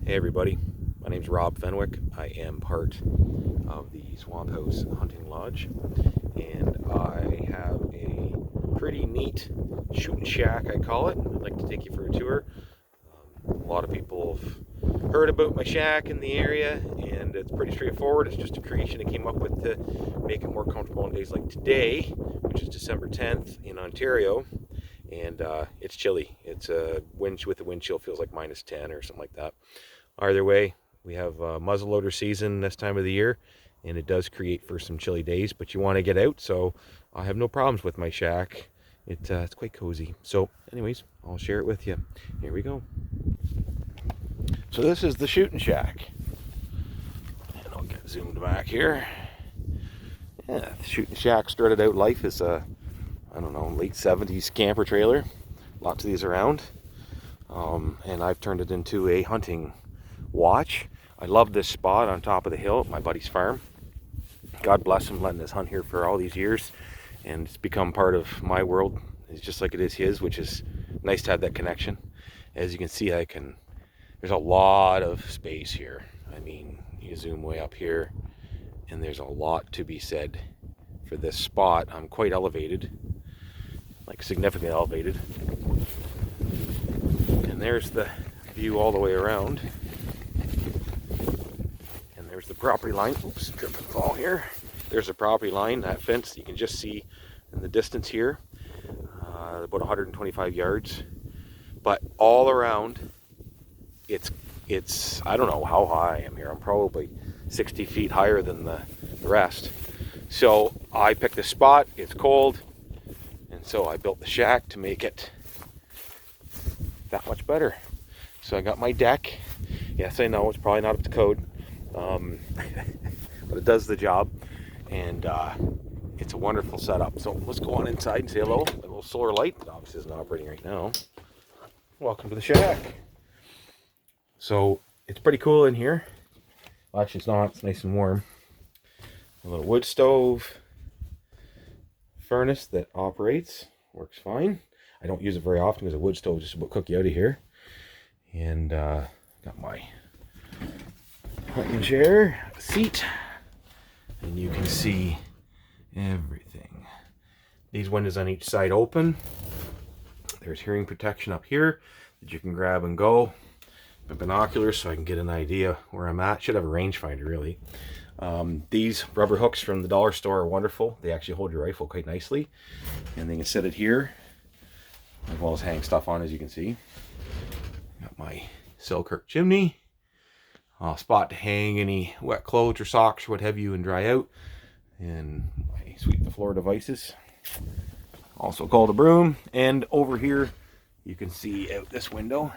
Hey everybody, my name's Rob Fenwick. I am part of the Swamp House Hunting Lodge, and I have a pretty neat shooting shack, I call it. I'd like to take you for a tour. A lot of people have heard about my shack in the area, and it's pretty straightforward. It's just a creation I came up with to make it more comfortable on days like today, which is December 10th in Ontario. And it's chilly. It's a wind with the wind chill feels like -10 or something like that. Either way, we have muzzleloader season this time of the year, and it does create for some chilly days, but you want to get out, so I have no problems with my shack. It's quite cozy. So anyways, I'll share it with you. Here we go. So this is the shooting shack, and I'll get zoomed back here. Yeah, the shooting shack started out life as a, I don't know, late 70s camper trailer. Lots of these around. And I've turned it into a hunting watch. I love this spot on top of the hill at my buddy's farm. God bless him letting us hunt here for all these years, and it's become part of my world. It's just like it is his, which is nice to have that connection. As you can see, there's a lot of space here. I mean, you zoom way up here, and there's a lot to be said for this spot. I'm quite elevated, like significantly elevated. And there's the view all the way around. And there's the property line. Oops, trip and fall here. There's the property line, that fence you can just see in the distance here. About 125 yards. But all around, it's I don't know how high I am here. I'm probably 60 feet higher than the rest. So I picked this spot. It's cold. And so I built the shack to make it that much better. So I got my deck. Yes, I know it's probably not up to code, but it does the job, and it's a wonderful setup. So let's go on inside and say hello. A little solar light, that obviously isn't operating right now. Welcome to the shack. So it's pretty cool in here. Well, actually it's not, it's nice and warm. A little wood stove, furnace that operates, works fine. I don't use it very often because a wood stove just about cook you out of here. And got my hunting chair, seat, and you can see everything. These windows on each side open. There's hearing protection up here that you can grab and go. The binoculars so I can get an idea where I'm at. Should have a rangefinder really. These rubber hooks from the dollar store are wonderful. They actually hold your rifle quite nicely, and they can set it here as well as hang stuff on, as you can see. Got my Selkirk chimney, spot to hang any wet clothes or socks or what have you and dry out, and my sweep the floor devices, also called a broom. And over here you can see out this window.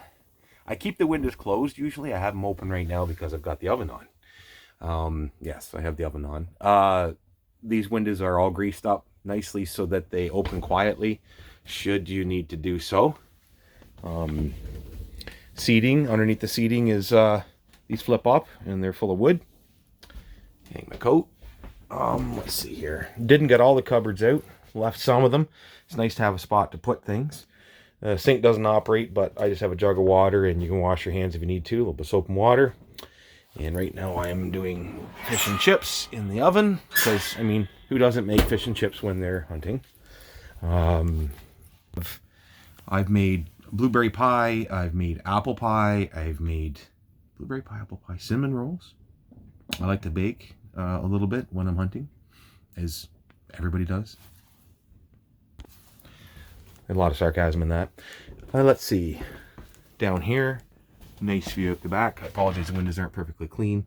I keep the windows closed usually. I have them open right now because I've got the oven on. Yes, I have the oven on. These windows are all greased up nicely so that they open quietly should you need to do so. Seating, underneath the seating is these flip up and they're full of wood. Hang my coat. Let's see here. Didn't get all the cupboards out, left some of them. It's nice to have a spot to put things. Sink doesn't operate, but I just have a jug of water and you can wash your hands if you need to. A little bit of soap and water. And right now I am doing fish and chips in the oven because, I mean, who doesn't make fish and chips when they're hunting? I've made blueberry pie, I've made apple pie, I've made blueberry pie, apple pie, cinnamon rolls. I like to bake a little bit when I'm hunting, as everybody does. A lot of sarcasm in that. Let's see. Down here, nice view at the back. I apologize, the windows aren't perfectly clean.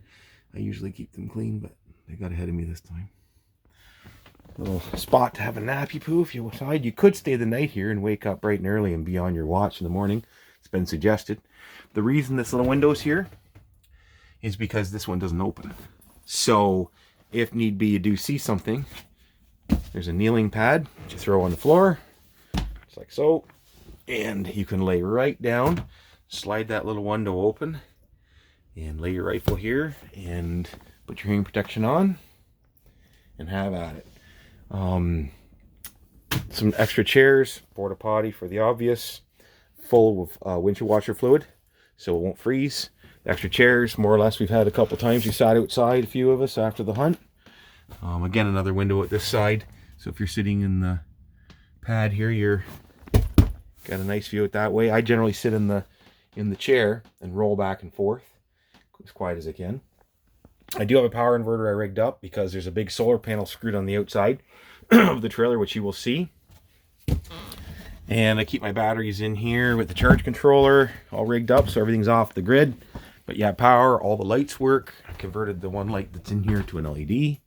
I usually keep them clean, but they got ahead of me this time. Little spot to have a nappy poo if you decide. You could stay the night here and wake up bright and early and be on your watch in the morning. It's been suggested. The reason this little window's here is because this one doesn't open. So if need be, you do see something, there's a kneeling pad that you throw on the floor, just like so, and you can lay right down, slide that little window open, and lay your rifle here and put your hearing protection on and have at it. Some extra chairs, porta potty for the obvious, full of windshield washer fluid so it won't freeze. Extra chairs, more or less, we've had a couple times. We sat outside, a few of us, after the hunt. Again, another window at this side. So if you're sitting in the pad here, you're got a nice view it that way. I generally sit in the chair and roll back and forth as quiet as I can. I do have a power inverter I rigged up because there's a big solar panel screwed on the outside of the trailer, which you will see. And I keep my batteries in here with the charge controller all rigged up so everything's off the grid. But yeah, power, all the lights work. I converted the one light that's in here to an LED.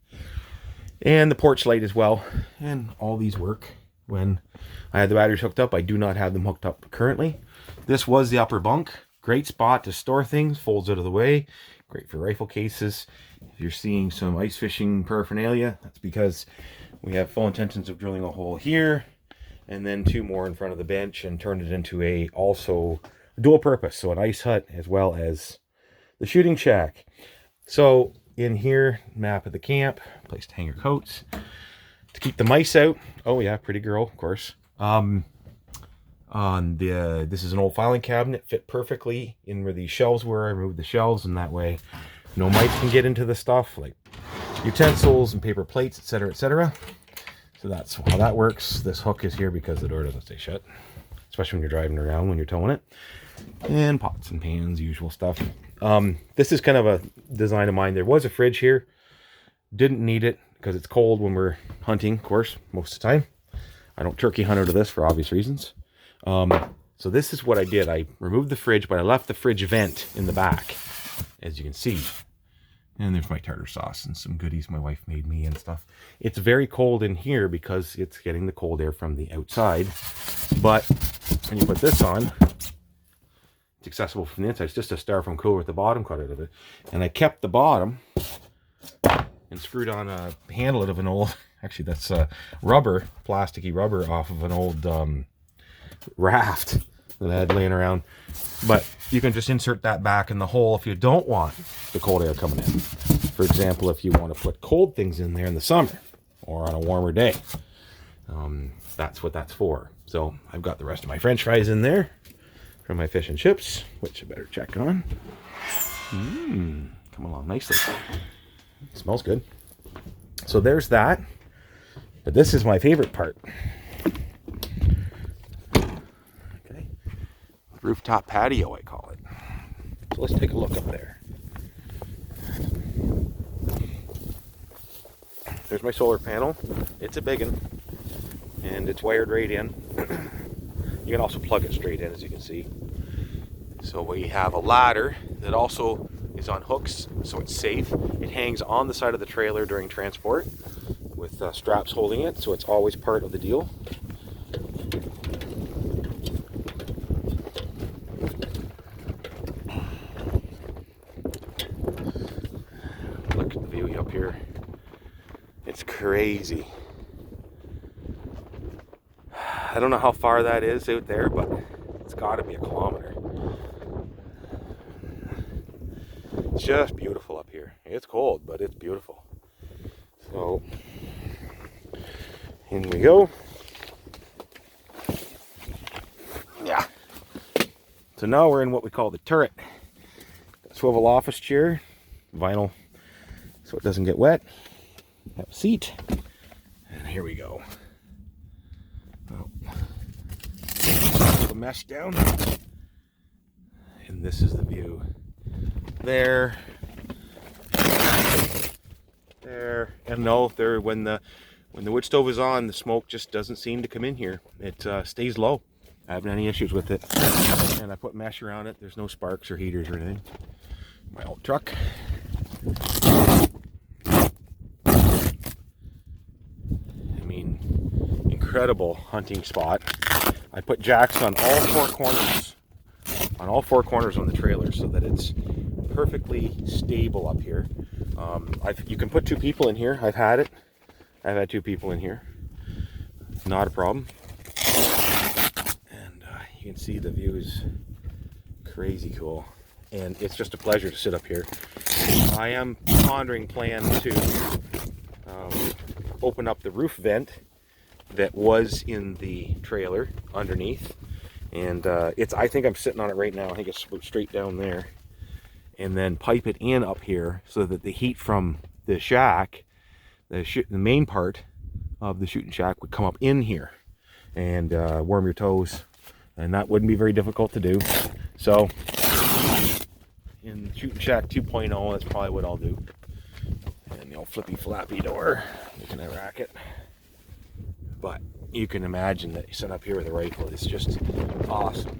And the porch light as well. And all these work when I had the batteries hooked up. I do not have them hooked up currently. This was the upper bunk. Great spot to store things. Folds out of the way. Great for rifle cases. If you're seeing some ice fishing paraphernalia, that's because we have full intentions of drilling a hole here. And then 2 more in front of the bench and turn it into a also dual purpose. So an ice hut as well as the shooting shack. So in here, map of the camp, place to hang your coats. To keep the mice out. Oh yeah, pretty girl, of course. This is an old filing cabinet, fit perfectly in where these shelves were. I removed the shelves, and that way no mice can get into the stuff like utensils and paper plates, etc., etc. So that's how that works. This hook is here because the door doesn't stay shut, especially when you're driving around when you're towing it. And pots and pans, usual stuff. This is kind of a design of mine. There was a fridge here. Didn't need it because it's cold when we're hunting, of course, most of the time. I don't turkey hunt out of this for obvious reasons. So this is what I did. I removed the fridge, but I left the fridge vent in the back, as you can see. And there's my tartar sauce and some goodies my wife made me and stuff. It's very cold in here because it's getting the cold air from the outside. But when you put this on, it's accessible from the inside. It's just a styrofoam cooler with the bottom cut out of it. And I kept the bottom and screwed on a handle of an old, actually that's rubber, plasticky rubber off of an old raft that I had laying around. But you can just insert that back in the hole if you don't want the cold air coming in. For example, if you want to put cold things in there in the summer or on a warmer day, that's what that's for. So I've got the rest of my French fries in there from my fish and chips, which I better check on. Come along nicely. It smells good. So there's that. But this is my favorite part. Rooftop patio, I call it. So let's take a look up there. There's my solar panel. It's a big one, and it's wired right in. You can also plug it straight in, as you can see. So we have a ladder that also is on hooks, so it's safe. It hangs on the side of the trailer during transport with straps holding it, so it's always part of the deal. Look at the view up here. It's crazy. I don't know how far that is out there, but it's got to be a kilometer. It's just beautiful up here. It's cold, but it's beautiful. So, in we go. Yeah. So now we're in what we call the turret. Swivel office chair, vinyl, so it doesn't get wet. Have a seat, and here we go. Oh. Put the mesh down, and this is the view. There, and no, there. When the wood stove is on, the smoke just doesn't seem to come in here. It stays low. I haven't any issues with it, and I put mesh around it. There's no sparks or heaters or anything. My old truck. I mean, incredible hunting spot. I put jacks on all four corners on the trailer so that it's perfectly stable up here. You can put 2 people in here. I've had 2 people in here. Not a problem. And you can see the view is crazy cool. And it's just a pleasure to sit up here. I am pondering plans to open up the roof vent that was in the trailer underneath. And I think I'm sitting on it right now. I think it's straight down there. and then pipe it in up here so that the heat from the shack, the main part of the shooting shack, would come up in here and warm your toes, and that wouldn't be very difficult to do. So in Shooting Shack 2.0, that's probably what I'll do. And the old flippy flappy door, looking at racket. But you can imagine that you sit up here with a rifle, it's just awesome.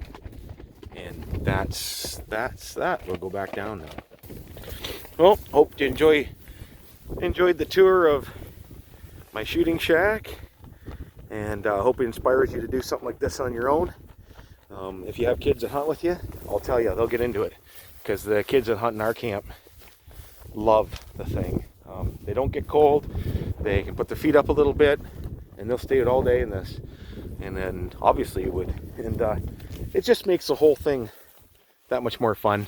And that's that. We'll go back down now. Well, hope you enjoyed the tour of my shooting shack, and hope it inspires you to do something like this on your own. If you have kids that hunt with you, I'll tell you, they'll get into it, because the kids that hunt in our camp love the thing. They don't get cold, they can put their feet up a little bit, and they'll stay out all day in this. And then obviously it would, and it just makes the whole thing that much more fun.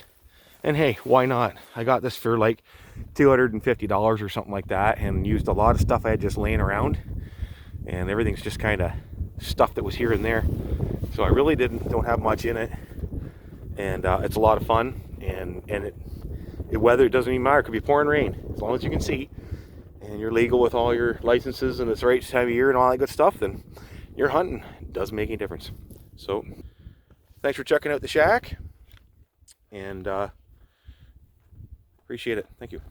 And hey, why not? I got this for like $250 or something like that, and used a lot of stuff I had just laying around, and everything's just kind of stuff that was here and there. So I really don't have much in it, and it's a lot of fun. And it weather, it doesn't even matter. It could be pouring rain, as long as you can see and you're legal with all your licenses and it's the right time of year and all that good stuff, then you're hunting. It doesn't make any difference. So thanks for checking out the shack, and appreciate it. Thank you.